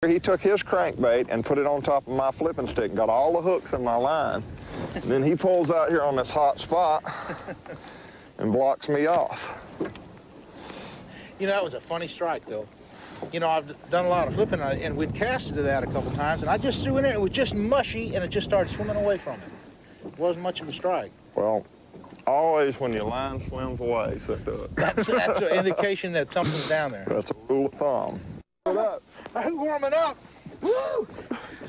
He took his crankbait and put it on top of my flipping stick and got all the hooks in my line. And then he pulls out here on this hot spot and blocks me off. You know, that was a funny strike, though. You know, I've done a lot of flipping, and we'd casted to that a couple times, and I just threw in there, and it was just mushy, and it just started swimming away from it. It wasn't much of a strike. Well, always when your line swims away, set to it. That's an indication that something's down there. That's a rule of thumb. What up? I'm warming up. Woo!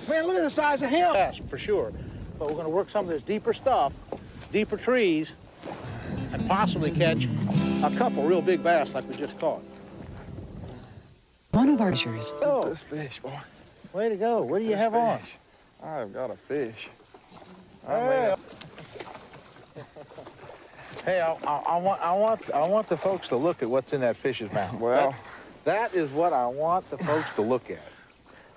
Man, look at the size of him. Yes, for sure. But we're going to work some of this deeper stuff, deeper trees, and possibly catch a couple real big bass like we just caught. One of our fishers. Oh, This fish, boy. way to go. What do you have on? I've got a fish. Hey, hey, I want the folks to look at what's in that fish's mouth. Well, that is what I want the folks to look at.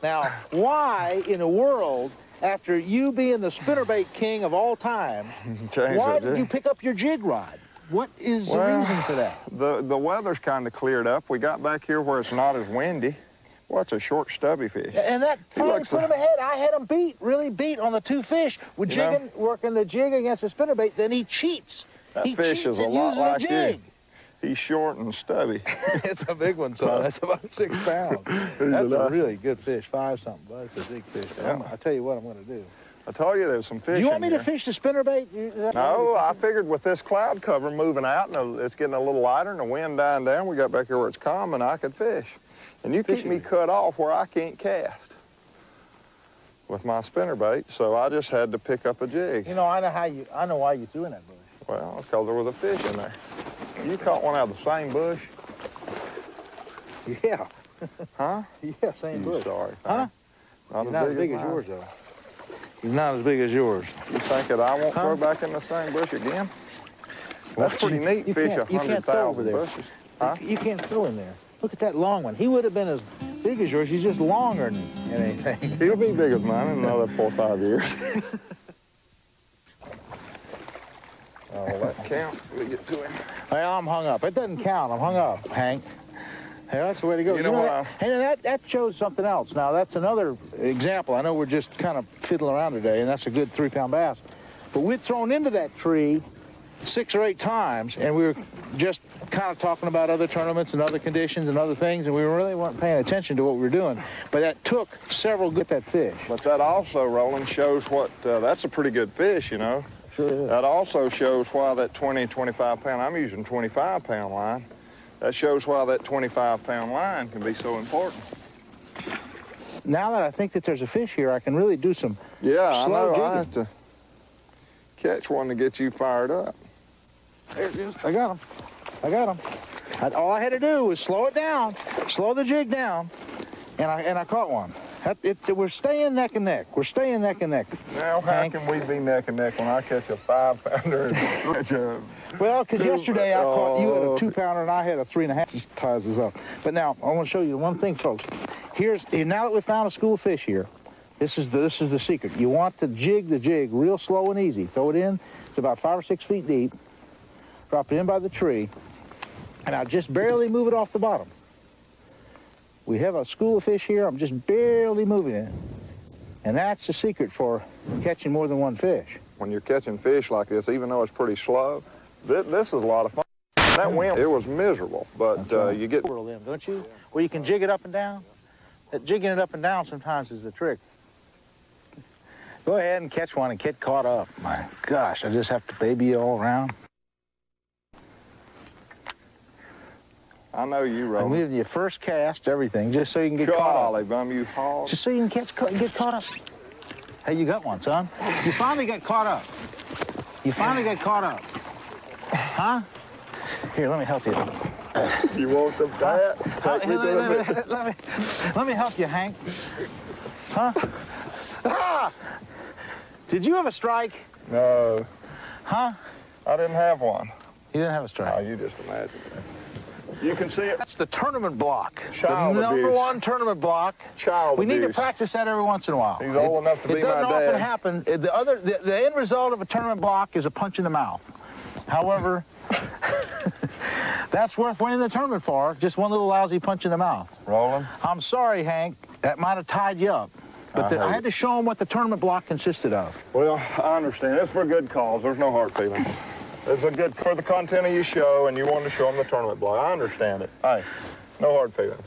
Now, why in the world, after you being the spinnerbait king of all time, why did you pick up your jig rod? What is the reason for that? The weather's kind of cleared up. We got back here where it's not as windy. Well, it's a short, stubby fish. And that finally put him ahead. I had him beat, really beat on the two fish. With jigging, working the jig against the spinnerbait, then he cheats. That fish is a lot like you. He's short and stubby. It's a big one, son. That's about 6 pounds. That's a really good fish, 5-something, but it's a big fish. Yeah. I'll tell you what I'm going to do. I told you there's some fish Do you want me in to fish the spinnerbait? No, I figured with this cloud cover moving out and it's getting a little lighter and the wind dying down, we got back here where it's calm and I could fish. And you keep me cut off where I can't cast with my spinnerbait, so I just had to pick up a jig. You know, I know why you threw in that bush. Well, because there was a fish in there. You caught one out of the same bush? Yeah. Huh? Yeah, same bush. Sorry. Huh? Not as big as yours, though. He's not as big as yours. You think that I won't throw back in the same bush again? That's pretty neat, fish 100,000 bushes. Huh? You can't throw in there. Look at that long one. He would have been as big as yours. He's just longer than anything. He'll be big as mine in another 4 or 5 years. Oh, that count. Let me get to him. Well, I'm hung up. It doesn't count. I'm hung up, Hank. Hey, that's the way to go. You know what? Hey, that shows something else. Now, that's another example. I know we're just kind of fiddling around today, and that's a good 3-pound bass. But we'd thrown into that tree 6 or 8 times, and we were just kind of talking about other tournaments and other conditions and other things, and we really weren't paying attention to what we were doing. But that took several to get that fish. But that also, Roland, shows what, that's a pretty good fish, you know. Sure is. That also shows why that 20, 25-pound, I'm using 25-pound line. That shows why that 25-pound line can be so important. Now that I think that there's a fish here, I can really do some Yeah, I slow know. jigging. I have to catch one to get you fired up. There it is. I got him. All I had to do was slow it down, slow the jig down, and I caught one. We're staying neck and neck. We're staying neck and neck. Now, how can we be neck and neck when I catch a 5-pounder and catch a... Well, because yesterday I caught you at a 2-pounder and I had a 3.5. Just ties us up. But now I want to show you one thing, folks. Now that we found a school of fish here, this is the secret. You want to jig the jig real slow and easy. Throw it in. It's about 5 or 6 feet deep. Drop it in by the tree, and I'll just barely move it off the bottom. We have a school of fish here. I'm just barely moving it. And that's the secret for catching more than one fish. When you're catching fish like this, even though it's pretty slow, this is a lot of fun. That wind, it was miserable, but you get... Whirl them, don't you? Where you can jig it up and down. That jigging it up and down sometimes is the trick. Go ahead and catch one and get caught up. My gosh, I just have to baby you all around. I know you, Roland. I'm giving you first cast, everything, just so you can get caught up. Golly, bum, you hog. Just so you can get caught up. Hey, you got one, son. You finally got caught up. You finally got caught up. Huh? Here, let me help you. You want the bat? Let me help you, Hank. Huh? Ah! Did you have a strike? No. Huh? I didn't have one. You didn't have a strike. Oh, you just imagine that. You can see it. That's the tournament block. Child the number abuse. 1 tournament block. Child We need to abuse. practice that every once in a while. He's old enough to be my It doesn't often dad. happen. The end result of a tournament block is a punch in the mouth. However, That's worth winning the tournament for. Just one little lousy punch in the mouth. Roland? I'm sorry, Hank. That might have tied you up. But I had to show them what the tournament block consisted of. Well, I understand. It's for a good cause. There's no hard feelings. It's a good for the content of your show, and you wanted to show them the tournament block. I understand it. Hey, no hard feelings.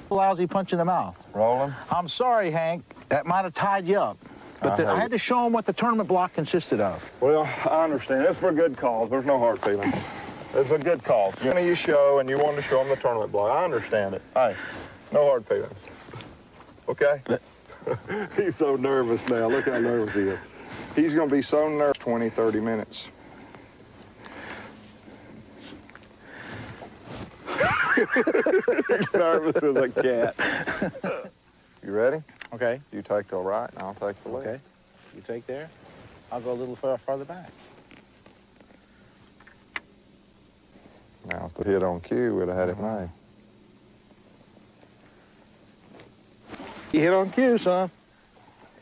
Lousy punch in the mouth. Roland? I'm sorry, Hank. That might have tied you up. But I had to show them what the tournament block consisted of. Well, I understand. It's for a good cause. There's no hard feelings. It's a good cause. Your show, and you wanted to show them the tournament block. I understand it. Hey, no hard feelings. Okay? He's so nervous now. Look how nervous he is. He's going to be so nervous 20, 30 minutes. He's nervous as a cat. You ready? Okay. You take the right, and I'll take the left. Okay. You take there. I'll go a little farther back. Now, if the hit on cue, we'd have had it made. You hit on cue, son.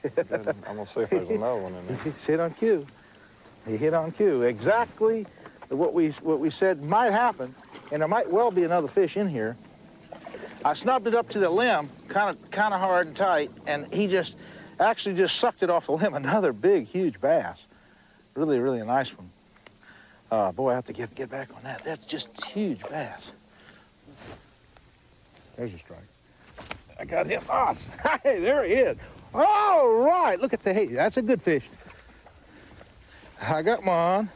I'm going to see if there's another one in there. He's hit on cue. He hit on cue. Exactly what we said might happen, and there might well be another fish in here. I snubbed it up to the limb, kind of hard and tight, and he actually just sucked it off the limb. Another big, huge bass. Really, really a nice one. Boy, I have to get back on that. That's just a huge bass. There's a strike. I got him. Oh, hey, there he is. All right, look at the hey. That's a good fish. I got one.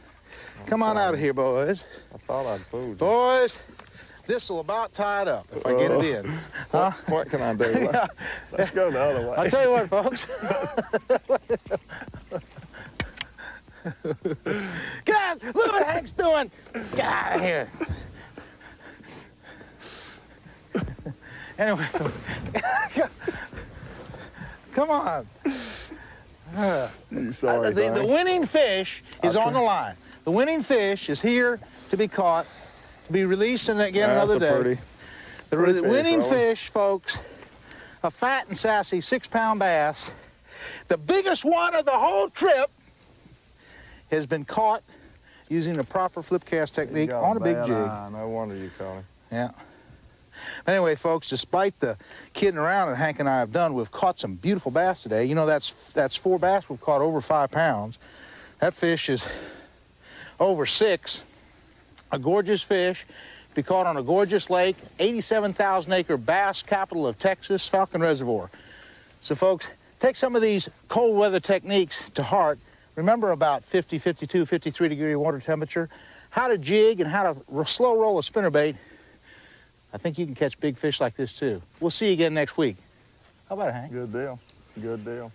Come on out of here, boys. I thought I'd fooled you. Boys, this will about tie it up if I get it in. Huh? What can I do? Let's go the other way. I'll tell you what, folks. God, look what Hank's doing. Get out of here. Anyway, come on. Sorry, the winning fish is on the line. The winning fish is here to be caught, to be released and again another day. The winning fish, folks, a fat and sassy 6-pound bass, the biggest one of the whole trip, has been caught using the proper flip cast technique on a big jig. No wonder you caught him. Yeah. But anyway, folks, despite the kidding around that Hank and I have done, we've caught some beautiful bass today. You know, that's 4 bass we've caught over 5 pounds. That fish is over 6. A gorgeous fish to be caught on a gorgeous lake, 87,000-acre bass capital of Texas, Falcon Reservoir. So, folks, take some of these cold weather techniques to heart. Remember about 50, 52, 53-degree water temperature, how to jig and how to slow roll a spinnerbait. I think you can catch big fish like this, too. We'll see you again next week. How about it, Hank? Good deal. Good deal.